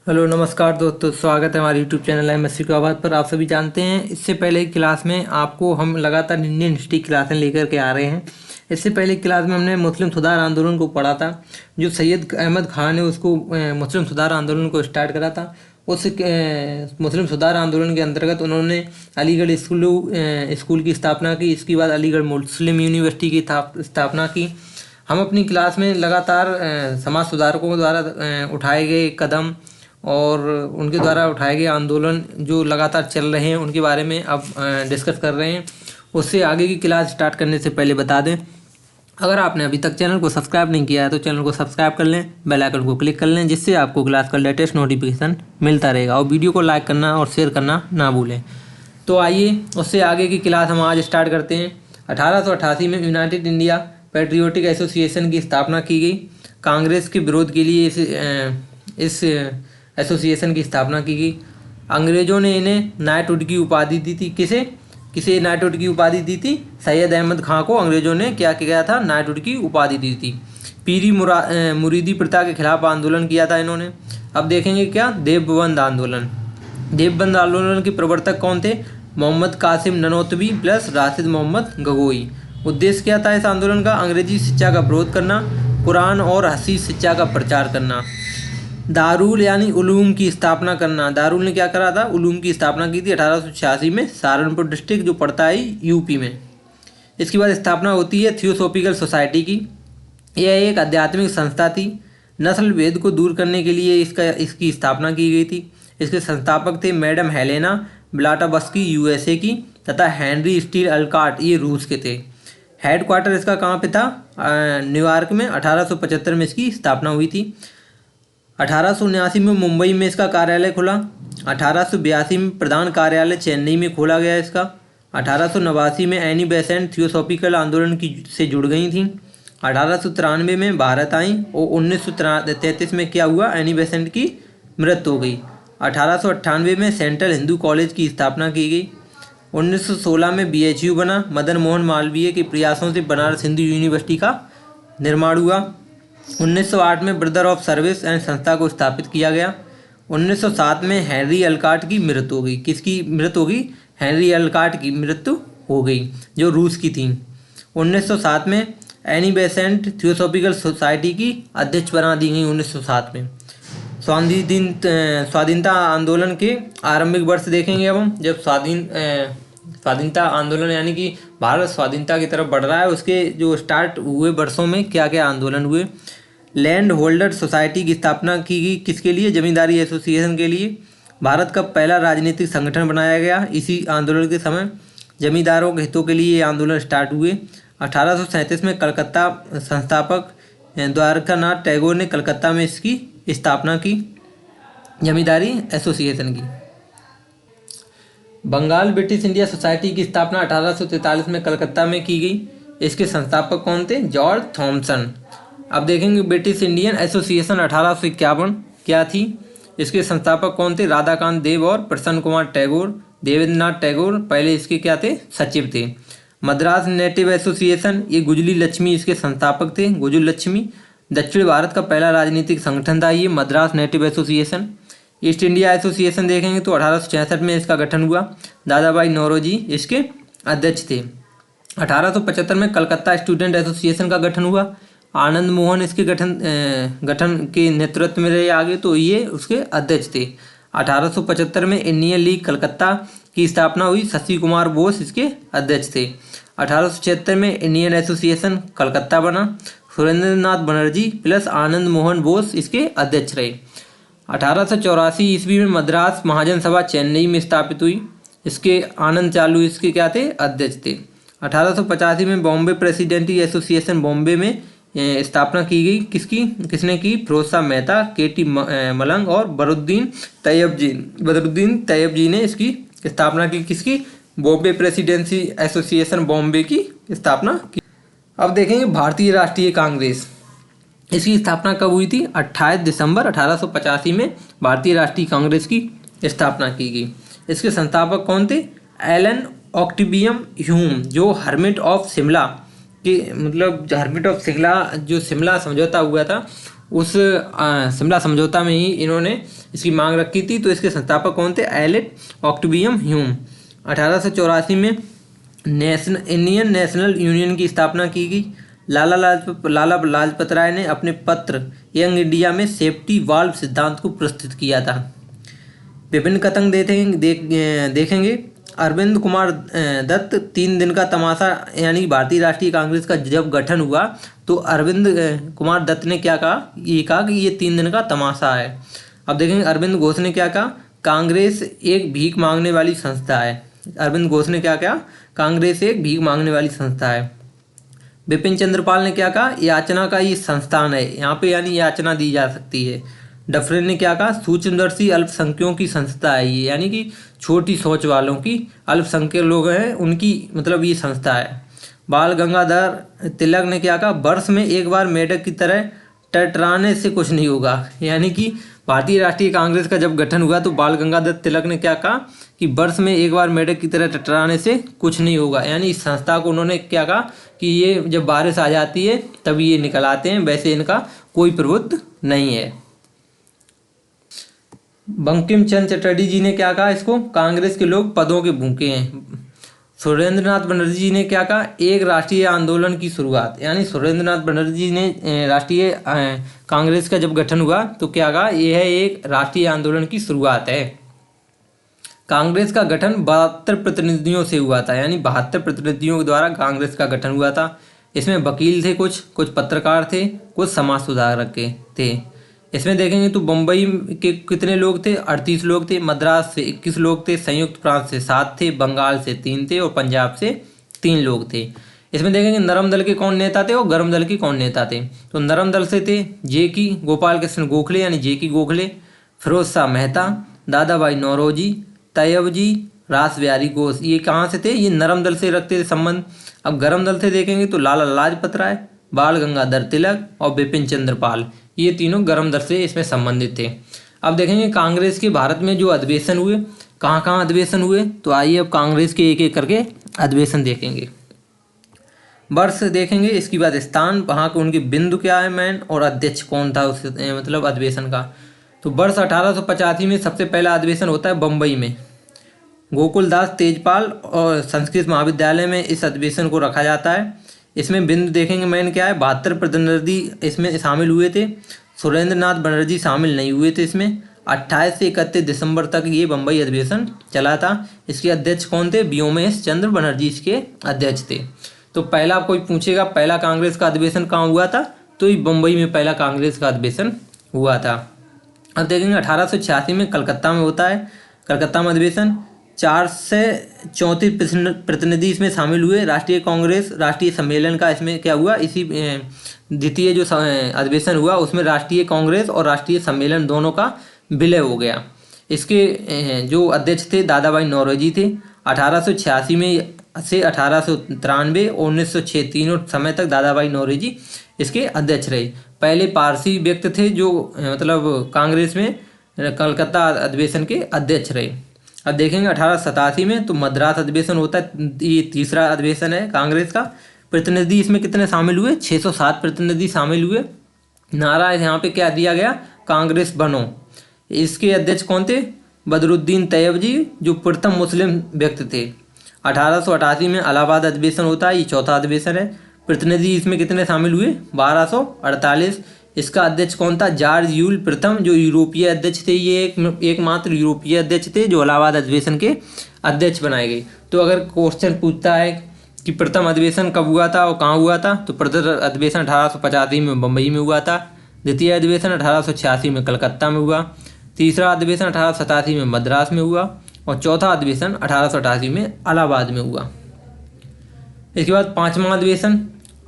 Hello नमस्कार दोस्तों, स्वागत है हमारे यूट्यूब चैनल एमएससी की आवाज़ पर। आप सभी जानते हैं इससे पहले की क्लास में आपको हम लगातार इंडियन हिस्ट्री क्लासें लेकर के आ रहे हैं। इससे पहले की क्लास में हमने मुस्लिम सुधार आंदोलन को पढ़ा था। जो सैयद अहमद खान ने उसको मुस्लिम सुधार आंदोलन को स्टार्ट करा था। उस मुस्लिम सुधार आंदोलन के अंतर्गत उन्होंने अलीगढ़ स्कूल की स्थापना की। इसके बाद अलीगढ़ मुस्लिम यूनिवर्सिटी की स्थापना की। हम अपनी क्लास में लगातार समाज सुधारकों द्वारा उठाए गए कदम और उनके द्वारा उठाए गए आंदोलन जो लगातार चल रहे हैं उनके बारे में अब डिस्कस कर रहे हैं। उससे आगे की क्लास स्टार्ट करने से पहले बता दें, अगर आपने अभी तक चैनल को सब्सक्राइब नहीं किया है तो चैनल को सब्सक्राइब कर लें, बेल आइकन को क्लिक कर लें, जिससे आपको क्लास का लेटेस्ट नोटिफिकेशन मिलता रहेगा। और वीडियो को लाइक करना और शेयर करना ना भूलें। तो आइए उससे आगे की क्लास हम आज स्टार्ट करते हैं। 1888 में यूनाइटेड इंडिया पैट्रियोटिक एसोसिएशन की स्थापना की गई। कांग्रेस के विरोध के लिए इस एसोसिएशन की स्थापना की गई। अंग्रेज़ों ने इन्हें नाइटहुड की उपाधि दी थी। किसे नाइटहुड की उपाधि दी थी? सैयद अहमद खां को अंग्रेज़ों ने क्या किया था? नाइटहुड की उपाधि दी थी। पीरी मुरीदी प्रथा के खिलाफ आंदोलन किया था इन्होंने। अब देखेंगे क्या? देवबंद आंदोलन। देवबंद आंदोलन के प्रवर्तक कौन थे? मोहम्मद कासिम ननौतवी प्लस राशिद मोहम्मद गगोई। उद्देश्य क्या था इस आंदोलन का? अंग्रेजी शिक्षा का विरोध करना, कुरान और हदीस शिक्षा का प्रचार करना। दारुल यानी उलूम की स्थापना करना। दारुल ने क्या करा था? उलूम की स्थापना की थी 1886 में, सहारनपुर डिस्ट्रिक्ट जो पड़ता है यूपी में। इसके बाद स्थापना होती है थियोसॉफिकल सोसाइटी की। यह एक आध्यात्मिक संस्था थी। नस्ल भेद को दूर करने के लिए इसकी स्थापना की गई थी। इसके संस्थापक थे मैडम हेलेना ब्लाटावस्की यूएसए की, तथा हेनरी स्टील अल्काट ये रूस के थे। हेडक्वार्टर इसका कहाँ पे था? न्यूयॉर्क में। 1875 में इसकी स्थापना हुई थी। 1879 में मुंबई में इसका कार्यालय खुला। 1882 में प्रधान कार्यालय चेन्नई में खोला गया इसका। 1889 में एनी बेसेंट थियोसॉफिकल आंदोलन से जुड़ गई थी। 1893 में भारत आई और 1933 में क्या हुआ? एनी बेसेंट की मृत्यु हो गई। 1898 में सेंट्रल हिंदू कॉलेज की स्थापना की गई। 1916 में BHU बना। मदन मोहन मालवीय के प्रयासों से बनारस हिंदू यूनिवर्सिटी का निर्माण हुआ। 1908 में ब्रदर ऑफ सर्विस एंड संस्था को स्थापित किया गया। 1907 में हेनरी अल्काट की मृत्यु हो गई। किसकी मृत्यु हो गई? हेनरी अल्काट की मृत्यु हो गई जो रूस की थी। 1907 में एनी बेसेंट थियोसॉफिकल सोसाइटी की अध्यक्ष बना दी गई। 1907 में स्वाधीनता आंदोलन के आरंभिक वर्ष देखेंगे अब हम। जब स्वाधीनता आंदोलन यानी कि भारत स्वाधीनता की तरफ बढ़ रहा है, उसके जो स्टार्ट हुए वर्षों में क्या क्या आंदोलन हुए। लैंड होल्डर सोसाइटी की स्थापना की गई। किसके लिए? जमींदारी एसोसिएशन के लिए। भारत का पहला राजनीतिक संगठन बनाया गया इसी आंदोलन के समय। जमींदारों के हितों के लिए ये आंदोलन स्टार्ट हुए। 1837 में कलकत्ता संस्थापक द्वारकानाथ टैगोर ने कलकत्ता में इसकी स्थापना की, जमींदारी एसोसिएशन की। बंगाल ब्रिटिश इंडिया सोसाइटी की स्थापना 1843 में कलकत्ता में की गई। इसके संस्थापक कौन थे? George Thomson. अब देखेंगे ब्रिटिश इंडियन एसोसिएशन 1851 क्या थी? इसके संस्थापक कौन थे? राधाकांत देव और प्रसन्न कुमार टैगोर। देवेंद्रनाथ टैगोर पहले इसके क्या थे? सचिव थे। मद्रास नेटिव एसोसिएशन, ये गुजली लक्ष्मी इसके संस्थापक थे। गुजल लक्ष्मी दक्षिण भारत का पहला राजनीतिक संगठन था ये Madras native association. East India association देखेंगे तो 1866 में इसका गठन हुआ। दादा भाई नौरोजी इसके अध्यक्ष थे। 1875 में कलकत्ता स्टूडेंट एसोसिएशन का गठन हुआ। आनंद मोहन इसके गठन के नेतृत्व में रहे आगे, तो ये उसके अध्यक्ष थे। 1875 में इंडियन लीग कलकत्ता की स्थापना हुई। शशि कुमार बोस इसके अध्यक्ष थे। 1876 में इंडियन एसोसिएशन कलकत्ता बना। सुरेंद्रनाथ बनर्जी प्लस आनंद मोहन बोस इसके अध्यक्ष रहे। 1884 ईस्वी में मद्रास महाजन सभा चेन्नई में स्थापित हुई। इसके आनंद चालू इसके क्या थे? अध्यक्ष थे। 1885 में बॉम्बे प्रेसिडेंसी एसोसिएशन बॉम्बे में स्थापना की गई। किसने की? फिरोज शाह मेहता, KT मलंग और बदरुद्दीन तैयब जी ने इसकी स्थापना की। किसकी? बॉम्बे प्रेसिडेंसी एसोसिएशन बॉम्बे की स्थापना की। अब देखेंगे भारतीय राष्ट्रीय कांग्रेस। इसकी स्थापना कब हुई थी? 28 दिसंबर 1885 में भारतीय राष्ट्रीय कांग्रेस की स्थापना की गई। इसके संस्थापक कौन थे? एलन ऑक्टिवियम ह्यूम, जो हर्मिट ऑफ शिमला के मतलब हर्मिट ऑफ शिमला जो शिमला समझौता हुआ था उस शिमला समझौता में ही इन्होंने इसकी मांग रखी थी। तो इसके संस्थापक कौन थे? AILET ऑक्टेवियम Hume. 1884 में इंडियन नेशनल यूनियन की स्थापना की गई। लाला लाजपत राय ने अपने पत्र यंग इंडिया में सेफ्टी वाल्व सिद्धांत को प्रस्तुत किया था। विभिन्न कथन देखेंगे। अरविंद कुमार दत्त 3 दिन का तमाशा, यानी भारतीय राष्ट्रीय कांग्रेस का जब गठन हुआ तो अरविंद कुमार दत्त ने क्या कहा? ये कहा कि ये 3 दिन का तमाशा है। अब देखेंगे अरविंद घोष ने क्या कहा? कांग्रेस एक भीख मांगने वाली संस्था है। अरविंद घोष ने क्या कहा? कांग्रेस एक भीख मांगने वाली संस्था है। बिपिन चंद्रपाल ने क्या कहा? याचना का ये संस्थान है, यहाँ पे यानी याचना दी जा सकती है। डफरे ने क्या कहा? सूक्ष्मदर्शी अल्पसंख्यकों की संस्था है ये, यानी कि छोटी सोच वालों की, अल्पसंख्यक लोग हैं उनकी मतलब ये संस्था है। बाल गंगाधर तिलक ने क्या कहा? वर्ष में एक बार मेढक की तरह टटराने से कुछ नहीं होगा। यानी कि भारतीय राष्ट्रीय कांग्रेस का जब गठन हुआ तो बाल गंगाधर तिलक ने क्या कहा कि वर्ष में एक बार मेढक की तरह टटराने से कुछ नहीं होगा। यानी इस संस्था को उन्होंने क्या कहा कि ये जब बारिश आ जाती है तभी ये निकल आते हैं, वैसे इनका कोई प्रभुत्व नहीं है। बंकिम चंद्र चटर्जी जी ने क्या कहा इसको? कांग्रेस के लोग पदों के भूखे हैं। सुरेंद्रनाथ बनर्जी जी ने क्या कहा? एक राष्ट्रीय आंदोलन की शुरुआत। यानी सुरेंद्रनाथ बनर्जी जी ने राष्ट्रीय कांग्रेस का जब गठन हुआ तो क्या कहा? यह एक राष्ट्रीय आंदोलन की शुरुआत है। कांग्रेस का गठन 72 प्रतिनिधियों से हुआ था, यानी 72 प्रतिनिधियों के द्वारा कांग्रेस का गठन हुआ था। इसमें वकील थे, कुछ पत्रकार थे, कुछ समाज सुधारक थे। इसमें देखेंगे तो बम्बई के कितने लोग थे? 38 लोग थे। मद्रास से 21 लोग थे। संयुक्त प्रांत से 7 थे। बंगाल से 3 थे और पंजाब से 3 लोग थे। इसमें देखेंगे नरम दल के कौन नेता थे और गर्म दल के कौन नेता थे। तो नरम दल से थे जेकी गोपाल कृष्ण गोखले, यानी जेकी गोखले, फिरोज शाह मेहता, दादा भाई नौरोजी, तैयबजी, रास बिहारी घोष। ये कहाँ से थे? ये नरम दल से रखते थे संबंध। अब गर्म दल से देखेंगे तो लाला लाजपत राय, बाल गंगाधर तिलक और बिपिन चंद्र पाल, ये तीनों गर्म दल से इसमें संबंधित थे। अब देखेंगे कांग्रेस के भारत में जो अधिवेशन हुए, कहाँ कहाँ अधिवेशन हुए, तो आइए अब कांग्रेस के एक एक करके अधिवेशन देखेंगे। वर्ष देखेंगे, इसके बाद स्थान, वहाँ के उनके बिंदु क्या है मेन, और अध्यक्ष कौन था उस मतलब अधिवेशन का। तो वर्ष 1885 में सबसे पहला अधिवेशन होता है बम्बई में। गोकुल दास तेजपाल और संस्कृत महाविद्यालय में इस अधिवेशन को रखा जाता है। इसमें बिंदु देखेंगे मेन क्या है, 72 प्रतिनिधि इसमें शामिल हुए थे। सुरेंद्रनाथ बनर्जी शामिल नहीं हुए थे इसमें। 28 से 31 दिसंबर तक ये बम्बई अधिवेशन चला था। इसके अध्यक्ष कौन थे? व्योमेश चंद्र बनर्जी इसके अध्यक्ष थे। तो पहला कोई पूछेगा पहला कांग्रेस का अधिवेशन कहाँ हुआ था, तो ये बम्बई में पहला कांग्रेस का अधिवेशन हुआ था। अब देखेंगे 1886 में कलकत्ता में होता है, कलकत्ता में अधिवेशन। 4 से 34 प्रतिनिधि इसमें शामिल हुए। राष्ट्रीय कांग्रेस राष्ट्रीय सम्मेलन का इसमें क्या हुआ, इसी द्वितीय जो अधिवेशन हुआ उसमें राष्ट्रीय कांग्रेस और राष्ट्रीय सम्मेलन दोनों का विलय हो गया। इसके जो अध्यक्ष थे दादा भाई नौरोजी थे। 1886 में से 1893 और 1906 तीनों समय तक दादा भाई नौरोजी इसके अध्यक्ष रहे। पहले पारसी व्यक्ति थे जो मतलब कांग्रेस में कलकत्ता अधिवेशन के अध्यक्ष रहे। अब देखेंगे 1887 में तो मद्रास अधिवेशन होता है, ये तीसरा अधिवेशन है कांग्रेस का। प्रतिनिधि इसमें कितने शामिल हुए? 607 प्रतिनिधि शामिल हुए। नारा यहाँ पे क्या दिया गया, कांग्रेस बनो। इसके अध्यक्ष कौन थे? बदरुद्दीन तैयबजी, जो प्रथम मुस्लिम व्यक्ति थे। 1888 में इलाहाबाद अधिवेशन होता है, ये चौथा अधिवेशन है। प्रतिनिधि इसमें कितने शामिल हुए? 1248। इसका अध्यक्ष कौन था? जॉर्ज यूल प्रथम, जो यूरोपीय अध्यक्ष थे। ये एकमात्र यूरोपीय अध्यक्ष थे जो इलाहाबाद अधिवेशन के अध्यक्ष बनाए गए। तो अगर क्वेश्चन पूछता है कि प्रथम अधिवेशन कब हुआ था और कहाँ हुआ था, तो प्रथम अधिवेशन 1885 में बम्बई में हुआ था। द्वितीय अधिवेशन 1886 में कलकत्ता में हुआ। तीसरा अधिवेशन 1887 में मद्रास में हुआ और चौथा अधिवेशन 1888 में इलाहाबाद में हुआ। इसके बाद पाँचवा अधिवेशन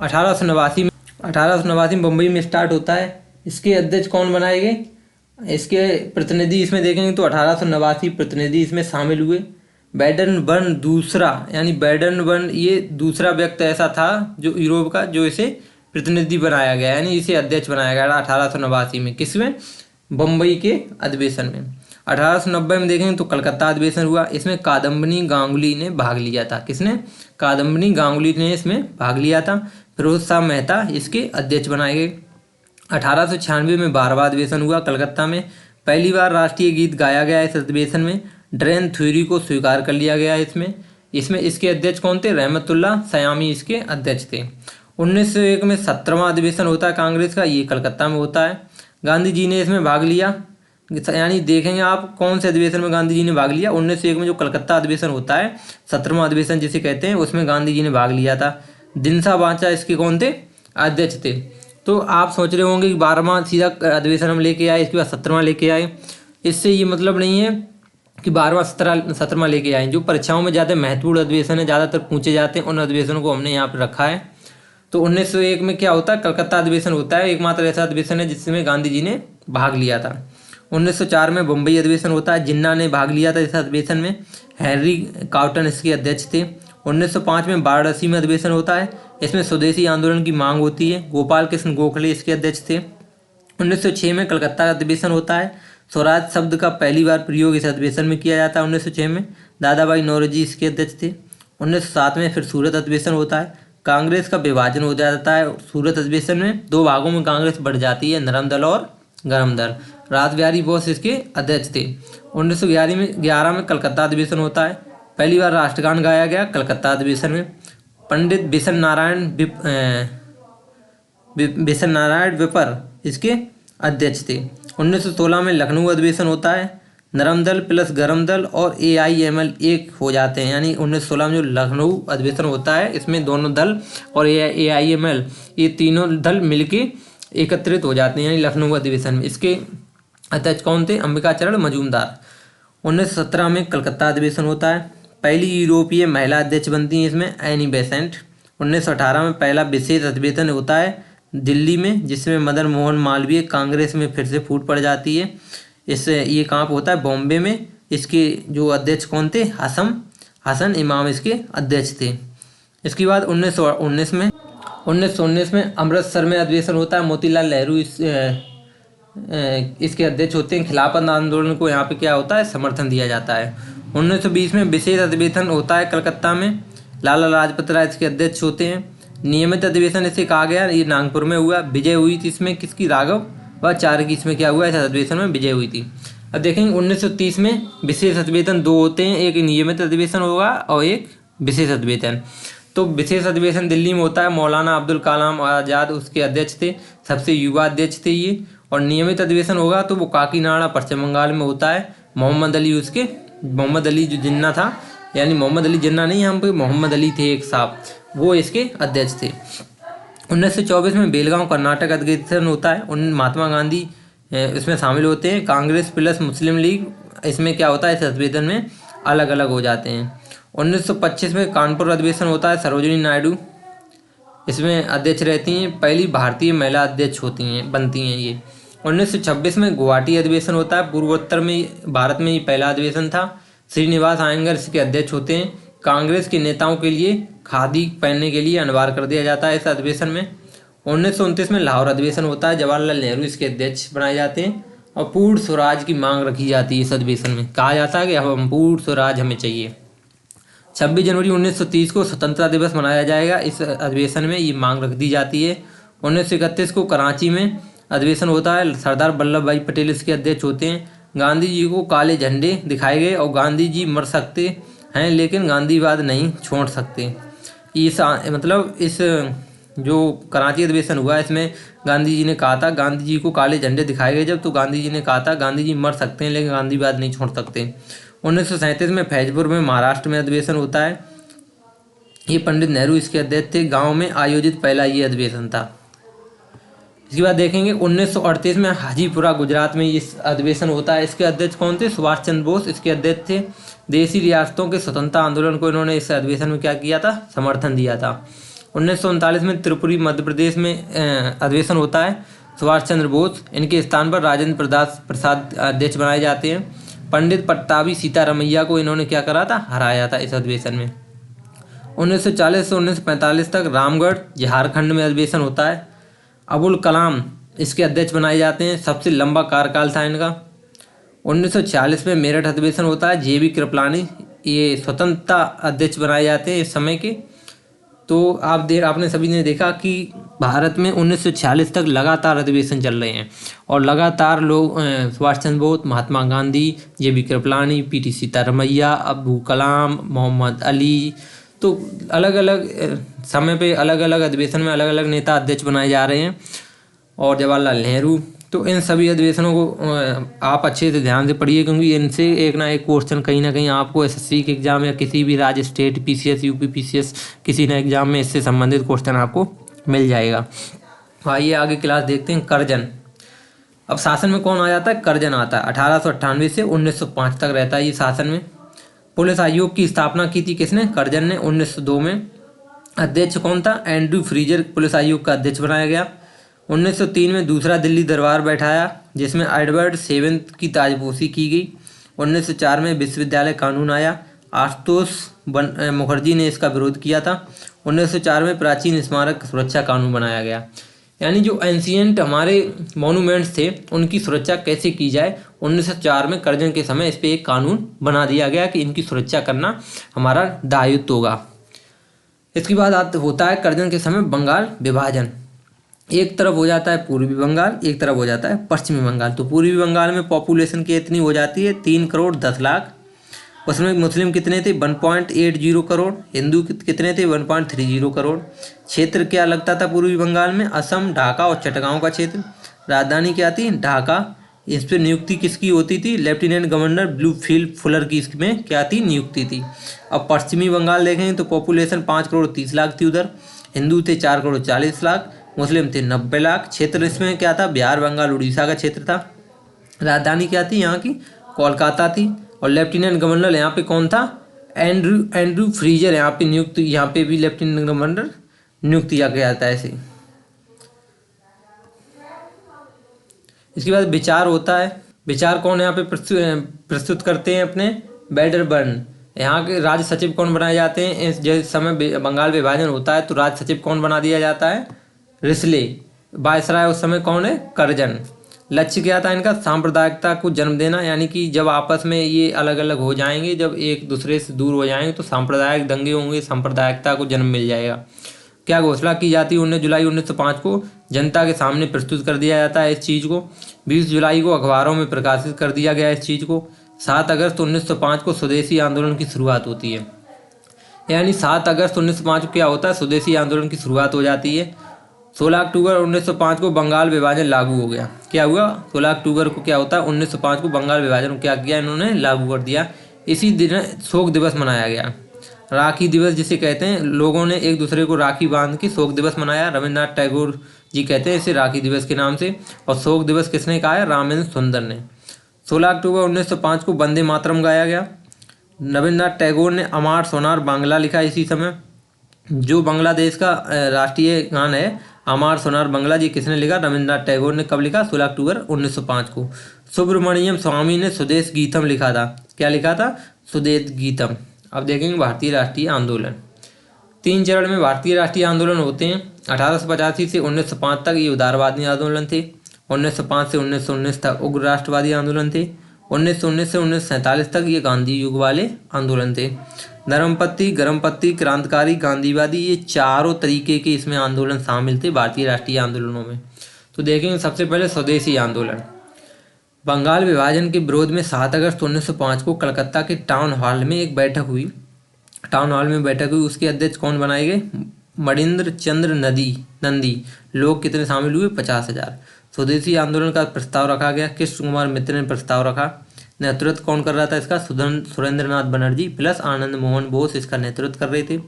1889 में बम्बई में स्टार्ट होता है। इसके अध्यक्ष कौन बनाए गए? इसके प्रतिनिधि इसमें देखेंगे तो 1889 प्रतिनिधि इसमें शामिल हुए। बैडन बर्न दूसरा, यानी बैडन बर्न ये दूसरा व्यक्ति ऐसा था जो यूरोप का जो इसे प्रतिनिधि बनाया गया, यानी इसे अध्यक्ष बनाया गया 1889 में। किसमें? बम्बई के अधिवेशन में। 1890 में देखेंगे तो कलकत्ता अधिवेशन हुआ। इसमें कादम्बनी गांगुली ने भाग लिया था। किसने? कादम्बनी गांगुली ने इसमें भाग लिया था। फिरोज शाह मेहता इसके अध्यक्ष बनाए गए। 1896 में 12वां अधिवेशन हुआ कलकत्ता में। पहली बार राष्ट्रीय गीत गाया गया इस अधिवेशन में। ड्रेन थ्योरी को स्वीकार कर लिया गया इसमें। इसके अध्यक्ष कौन थे? रहमतुल्ला सयामी इसके अध्यक्ष थे। 1901 में 17वां अधिवेशन होता है कांग्रेस का, ये कलकत्ता में होता है। गांधी जी ने इसमें भाग लिया, यानी देखेंगे आप कौन से अधिवेशन में गांधी जी ने भाग लिया। 1901 में जो कलकत्ता अधिवेशन होता है, 17वां अधिवेशन जिसे कहते हैं, उसमें गांधी जी ने भाग लिया था। दिनसा वाचा इसके कौन थे? अध्यक्ष थे। तो आप सोच रहे होंगे कि 12वां सीधा अधिवेशन हम लेके आए, इसके बाद 17वां लेके आए। इससे ये मतलब नहीं है कि 12वां 17वां लेके आए। जो परीक्षाओं में ज़्यादा महत्वपूर्ण अधिवेशन है, ज़्यादातर पूछे जाते हैं, उन अधिवेशनों को हमने यहाँ पर रखा है। तो 1901 में क्या होता है? कलकत्ता अधिवेशन होता है, एकमात्र ऐसा अधिवेशन है जिसमें गांधी जी ने भाग लिया था। 1904 में बम्बई अधिवेशन होता है, जिन्ना ने भाग लिया था इस अधिवेशन में। हेनरी कॉटन इसके अध्यक्ष थे। 1905 में वाराणसी में अधिवेशन होता है, इसमें स्वदेशी आंदोलन की मांग होती है। गोपाल कृष्ण गोखले इसके अध्यक्ष थे। 1906 में कलकत्ता अधिवेशन होता है। स्वराज शब्द का पहली बार प्रयोग इस अधिवेशन में किया जाता है 1906 में। दादा भाई नौरोजी इसके अध्यक्ष थे। 1907 में फिर सूरत अधिवेशन होता है। कांग्रेस का विभाजन हो जाता है सूरत अधिवेशन में, दो भागों में कांग्रेस बढ़ जाती है, नरम दल और गरम दल। रासबिहारी बोस इसके अध्यक्ष थे। 1911 में कलकत्ता अधिवेशन होता है। पहली बार राष्ट्रगान गाया गया कलकत्ता अधिवेशन में। पंडित बिशन नारायण विपर इसके अध्यक्ष थे। 1916 में लखनऊ अधिवेशन होता है। नरम दल प्लस गरम दल और AIML एक हो जाते हैं, यानी 1916 में जो लखनऊ अधिवेशन होता है, इसमें दोनों दल और AIML ये तीनों दल मिलके एकत्रित हो जाते हैं, यानी लखनऊ अधिवेशन में। इसके अध्यक्ष कौन थे? अंबिकाचरण मजूमदार। 1917 में कलकत्ता अधिवेशन होता है। पहली यूरोपीय महिला अध्यक्ष बनती हैं इसमें, एनी बेसेंट। 1918 में पहला विशेष अधिवेशन होता है दिल्ली में, जिसमें मदन मोहन मालवीय कांग्रेस में फिर से फूट पड़ जाती है। इससे ये कहाँ पर होता है? बॉम्बे में। इसके जो अध्यक्ष कौन थे? हसन इमाम इसके अध्यक्ष थे। इसके बाद 1919 में अमृतसर में अधिवेशन होता है। मोतीलाल नेहरू इसके अध्यक्ष होते हैं। खिलाफत आंदोलन को यहाँ पे क्या होता है? समर्थन दिया जाता है। 1920 में विशेष अधिवेशन होता है कलकत्ता में। लाला लाजपत राय इसके अध्यक्ष होते हैं। नियमित अधिवेशन इसे कहा गया, ये नागपुर में हुआ। विजय हुई थी इसमें किसकी? राघव व चार की इसमें क्या हुआ? इस अधिवेशन में विजय हुई थी। अब देखेंगे 1930 में विशेष अधिवेशन दो होते हैं, एक नियमित अधिवेशन होगा और एक विशेष अधिवेशन। तो विशेष अधिवेशन दिल्ली में होता है। मौलाना अब्दुल कलाम आज़ाद उसके अध्यक्ष थे, सबसे युवा अध्यक्ष थे ये। और नियमित अधिवेशन होगा तो वो काकीनाडा पश्चिम बंगाल में होता है। मोहम्मद अली जो जिन्ना था, यानी मोहम्मद अली जिन्ना नहीं, यहाँ पे मोहम्मद अली थे एक साहब, वो इसके अध्यक्ष थे। 1924 में बेलगांव कर्नाटक अधिवेशन होता है। उन महात्मा गांधी इसमें शामिल होते हैं। कांग्रेस प्लस मुस्लिम लीग इसमें क्या होता है? इस अधिवेशन में अलग अलग हो जाते हैं। 1925 में कानपुर अधिवेशन होता है। सरोजिनी नायडू इसमें अध्यक्ष रहती हैं, पहली भारतीय महिला अध्यक्ष बनती हैं ये। 1926 में गुवाहाटी अधिवेशन होता है। पूर्वोत्तर में भारत में ये पहला अधिवेशन था। श्रीनिवास अयंगर इसके अध्यक्ष होते हैं। कांग्रेस के नेताओं के लिए खादी पहनने के लिए अनिवार्य कर दिया जाता है इस अधिवेशन में। 1929 में लाहौर अधिवेशन होता है। जवाहरलाल नेहरू इसके अध्यक्ष बनाए जाते हैं और पूर्ण स्वराज की मांग रखी जाती है इस अधिवेशन में। कहा जाता है कि हम पूर्ण स्वराज हमें चाहिए। 26 जनवरी 1930 को स्वतंत्रता दिवस मनाया जाएगा। इस अधिवेशन में ये मांग रख दी जाती है। 1931 को कराची में अधिवेशन होता है। सरदार वल्लभ भाई पटेल इसके अध्यक्ष होते हैं। गांधी जी को काले झंडे दिखाए गए और गांधी जी मर सकते हैं लेकिन गांधीवाद नहीं छोड़ सकते। इस जो कराची अधिवेशन हुआ इसमें गांधी जी ने कहा था, गांधी जी को काले झंडे दिखाए गए जब, तो गांधी जी ने कहा था गांधी जी मर सकते हैं लेकिन गांधीवाद नहीं छोड़ सकते। 1937 में फैजपुर में महाराष्ट्र में अधिवेशन होता है। ये पंडित नेहरू इसके अध्यक्ष थे। गांव में आयोजित पहला ये अधिवेशन था। इसके बाद देखेंगे 1938 में हाजीपुरा गुजरात में इस अधिवेशन होता है। इसके अध्यक्ष कौन थे? सुभाष चंद्र बोस इसके अध्यक्ष थे। देशी रियासतों के स्वतंत्रता आंदोलन को इन्होंने इस अधिवेशन में क्या किया था? समर्थन दिया था। 1939 में त्रिपुरी मध्य प्रदेश में अधिवेशन होता है। सुभाष चंद्र बोस, इनके स्थान पर राजेंद्र प्रसाद अध्यक्ष बनाए जाते हैं। पंडित पट्टाभी सीतारमैया को इन्होंने क्या करा था? हराया था इस अधिवेशन में। 1940 से 1945 तक रामगढ़ झारखंड में अधिवेशन होता है। अबुल कलाम इसके अध्यक्ष बनाए जाते हैं, सबसे लंबा कार्यकाल था इनका। 1946 में मेरठ अधिवेशन होता है। JB कृपलानी ये स्वतंत्रता अध्यक्ष बनाए जाते हैं इस समय के। तो आपने सभी ने देखा कि भारत में 1946 तक लगातार अधिवेशन चल रहे हैं और लगातार लोग सुभाष चंद्र बोस, महात्मा गांधी, जे.बी. कृपलानी, पी.टी. सीतारमैया, अब्दुल कलाम, मोहम्मद अली, तो अलग अलग समय पे अलग अलग अधिवेशन में अलग अलग नेता अध्यक्ष बनाए जा रहे हैं, और जवाहरलाल नेहरू। तो इन सभी अधिवेशनों को आप अच्छे से ध्यान से पढ़िए, क्योंकि इनसे एक ना एक क्वेश्चन कहीं ना कहीं आपको एसएससी के एग्जाम या किसी भी राज्य, स्टेट, पीसीएस, यूपी पीसीएस, किसी ना एग्जाम में इससे संबंधित क्वेश्चन आपको मिल जाएगा। आइए आगे क्लास देखते हैं। कर्जन। अब शासन में कौन आ जाता है? कर्जन आता है। 1898 से 1905 तक रहता है ये शासन में। पुलिस आयोग की स्थापना की थी किसने? कर्जन ने, 1902 में। अध्यक्ष कौन था? एंड्रू फ्रीजर पुलिस आयोग का अध्यक्ष बनाया गया। 1903 में दूसरा दिल्ली दरबार बैठाया, जिसमें एडवर्ड सेवेंथ की ताजपोशी की गई। 1904 में विश्वविद्यालय कानून आया। आशुतोष मुखर्जी ने इसका विरोध किया था। 1904 में प्राचीन स्मारक सुरक्षा कानून बनाया गया। यानी जो एंशियंट हमारे मॉन्यूमेंट्स थे उनकी सुरक्षा कैसे की जाए, 1904 में कर्जन के समय इस पर एक कानून बना दिया गया कि इनकी सुरक्षा करना हमारा दायित्व होगा। इसके बाद होता है कर्जन के समय बंगाल विभाजन। एक तरफ हो जाता है पूर्वी बंगाल, एक तरफ हो जाता है पश्चिमी बंगाल। तो पूर्वी बंगाल में पॉपुलेशन की इतनी हो जाती है 3 करोड़ 10 लाख। उसमें मुस्लिम कितने थे? 1.80 करोड़। हिंदू कितने थे? 1.30 करोड़। क्षेत्र क्या लगता था पूर्वी बंगाल में? असम, ढाका और चटगांव का क्षेत्र। राजधानी क्या थी? ढाका। इस पर नियुक्ति किसकी होती थी? लेफ्टिनेंट गवर्नर ब्लूफील्ड फुलर की इसमें क्या थी? नियुक्ति थी। अब पश्चिमी बंगाल देखें तो पॉपुलेशन 5 करोड़ 30 लाख थी उधर। हिंदू थे 4 करोड़ 40 लाख। मुस्लिम थे 90 लाख। क्षेत्र इसमें क्या था? बिहार, बंगाल, उड़ीसा का क्षेत्र था। राजधानी क्या थी यहाँ की? कोलकाता थी। और लेफ्टिनेंट गवर्नर यहाँ पे कौन था? एंड्रू फ्रीजर यहाँ पे नियुक्त, यहाँ पे भी लेफ्टिनेंट गवर्नर नियुक्त किया गया था ऐसे। इसके बाद विचार होता है। विचार कौन यहाँ पे प्रस्तुत करते हैं? अपने वेडरबर्न। यहाँ के राज्य सचिव कौन बनाए जाते हैं? जिस समय बंगाल विभाजन होता है तो राज्य सचिव कौन बना दिया जाता है? रिस्ले। वायसराय उस समय कौन है? कर्जन। लक्ष्य क्या था इनका? सांप्रदायिकता को जन्म देना, यानी कि जब आपस में ये अलग अलग हो जाएंगे, जब एक दूसरे से दूर हो जाएंगे तो सांप्रदायिक दंगे होंगे, सांप्रदायिकता को जन्म मिल जाएगा। क्या घोषणा की जाती है? 19 जुलाई 1905 को जनता के सामने प्रस्तुत कर दिया जाता है इस चीज़ को। 20 जुलाई को अखबारों में प्रकाशित कर दिया गया इस चीज़ को। 7 अगस्त 1905 को स्वदेशी आंदोलन की शुरुआत होती है। यानी 7 अगस्त 1905 को क्या होता है? स्वदेशी आंदोलन की शुरुआत हो जाती है। 16 अक्टूबर 1905 को बंगाल विभाजन लागू हो गया। क्या हुआ? 16 अक्टूबर को क्या होता है? 1905 को बंगाल विभाजन क्या किया इन्होंने? लागू कर दिया। इसी दिन शोक दिवस मनाया गया, राखी दिवस जिसे कहते हैं। लोगों ने एक दूसरे को राखी बांध के शोक दिवस मनाया। रविन्द्रनाथ टैगोर जी कहते हैं इसे राखी दिवस के नाम से। और शोक दिवस किसने कहा है? रामेंद्र सुंदर ने। 16 अक्टूबर 1905 को वंदे मातरम गाया गया। रविन्द्रनाथ टैगोर ने अमार सोनार बांग्ला लिखा इसी समय। जो बांग्लादेश का राष्ट्रीय गान है अमार सोनार बांग्ला, जी किसने लिखा? रविन्द्रनाथ टैगोर ने। कब लिखा? 16 अक्टूबर 1905 को। सुब्रमण्यम स्वामी ने स्वदेश गीतम लिखा था। क्या लिखा था? स्वदेश गीतम। अब देखेंगे भारतीय राष्ट्रीय आंदोलन। 3 चरण में भारतीय राष्ट्रीय आंदोलन होते हैं। 1885 से 1905 तक ये उदारवादी आंदोलन थे। 1905 से 1919 तक उग्र राष्ट्रवादी आंदोलन थे। 1919 से 1947 तक ये गांधी युग वाले आंदोलन थे। नरमपंथी, गरमपंथी, क्रांतिकारी, गांधीवादी, ये चारों तरीके के इसमें आंदोलन शामिल थे भारतीय राष्ट्रीय आंदोलनों में। तो देखेंगे सबसे पहले स्वदेशी आंदोलन। बंगाल विभाजन के विरोध में 7 अगस्त 1905 को कलकत्ता के टाउन हॉल में एक बैठक हुई। उसके अध्यक्ष कौन बनाए गए? मणिंद्र चंद्र नंदी। लोग कितने शामिल हुए? 50,000। स्वदेशी आंदोलन का प्रस्ताव रखा गया। कृष्ण कुमार मित्र ने प्रस्ताव रखा। नेतृत्व कौन कर रहा था इसका? सुरेंद्रनाथ बनर्जी प्लस आनंद मोहन बोस इसका नेतृत्व कर रहे थे।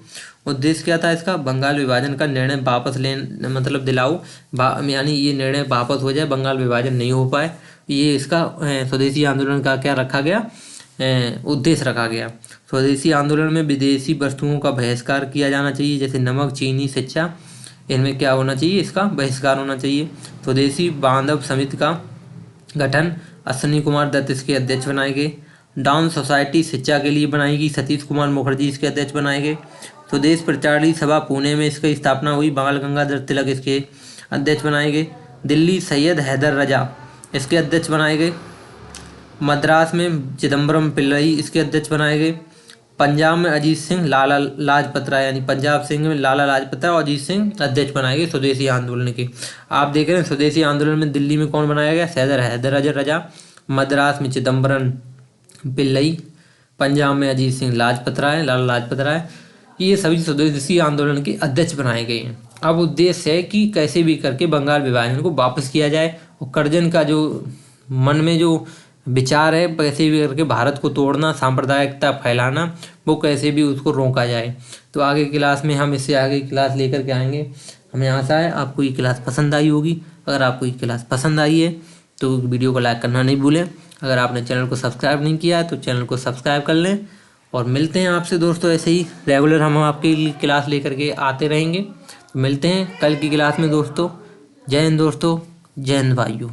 उद्देश्य क्या था इसका? बंगाल विभाजन का निर्णय वापस दिलाओ, यानी ये निर्णय वापस हो जाए, बंगाल विभाजन नहीं हो पाए। ये इसका स्वदेशी आंदोलन का क्या रखा गया? उद्देश्य रखा गया। स्वदेशी आंदोलन में विदेशी वस्तुओं का बहिष्कार किया जाना चाहिए, जैसे नमक, चीनी, शिक्षा, इनमें क्या होना चाहिए? इसका बहिष्कार होना चाहिए। स्वदेशी बांधव समिति का गठन, अश्विनी कुमार दत्त इसके अध्यक्ष बनाए गए। डाउन सोसाइटी शिक्षा के लिए बनाई गई, सतीश कुमार मुखर्जी इसके अध्यक्ष बनाए गए। स्वदेश प्रचारी सभा पुणे में इसकी स्थापना हुई, बाल गंगाधर तिलक इसके अध्यक्ष बनाए गए। दिल्ली सैयद हैदर रजा इसके अध्यक्ष बनाए गए। मद्रास में चिदम्बरम पिल्लई इसके अध्यक्ष बनाए गए। पंजाब में अजीत सिंह लाला लाजपत राय, यानी पंजाब सिंह में लाला लाजपत राय और अजीत सिंह अध्यक्ष बनाए गए स्वदेशी आंदोलन के। आप देख रहे हैं स्वदेशी आंदोलन में दिल्ली में कौन बनाया गया, सैयद हैदर रजा, मद्रास में चिदम्बरम पिल्लई, पंजाब में अजीत सिंह लाजपत राय लाला लाजपत राय, ये सभी स्वदेशी आंदोलन के अध्यक्ष बनाए गए हैं। अब उद्देश्य है कि कैसे भी करके बंगाल विभाजन को वापस किया जाए और कर्जन का जो मन में जो विचार है कैसे भी करके भारत को तोड़ना, सांप्रदायिकता फैलाना, वो कैसे भी उसको रोका जाए। तो आगे क्लास में हम इससे आगे क्लास लेकर के आएंगे। हमें आशा है आपको ये क्लास पसंद आई होगी। अगर आपको ये क्लास पसंद आई है तो वीडियो को लाइक करना नहीं भूलें। अगर आपने चैनल को सब्सक्राइब नहीं किया है तो चैनल को सब्सक्राइब कर लें। और मिलते हैं आपसे दोस्तों, ऐसे ही रेगुलर हम आपके लिए क्लास लेकर के आते रहेंगे। तो मिलते हैं कल की क्लास में दोस्तों। जय हिंद दोस्तों, जय हिंद भाइयों।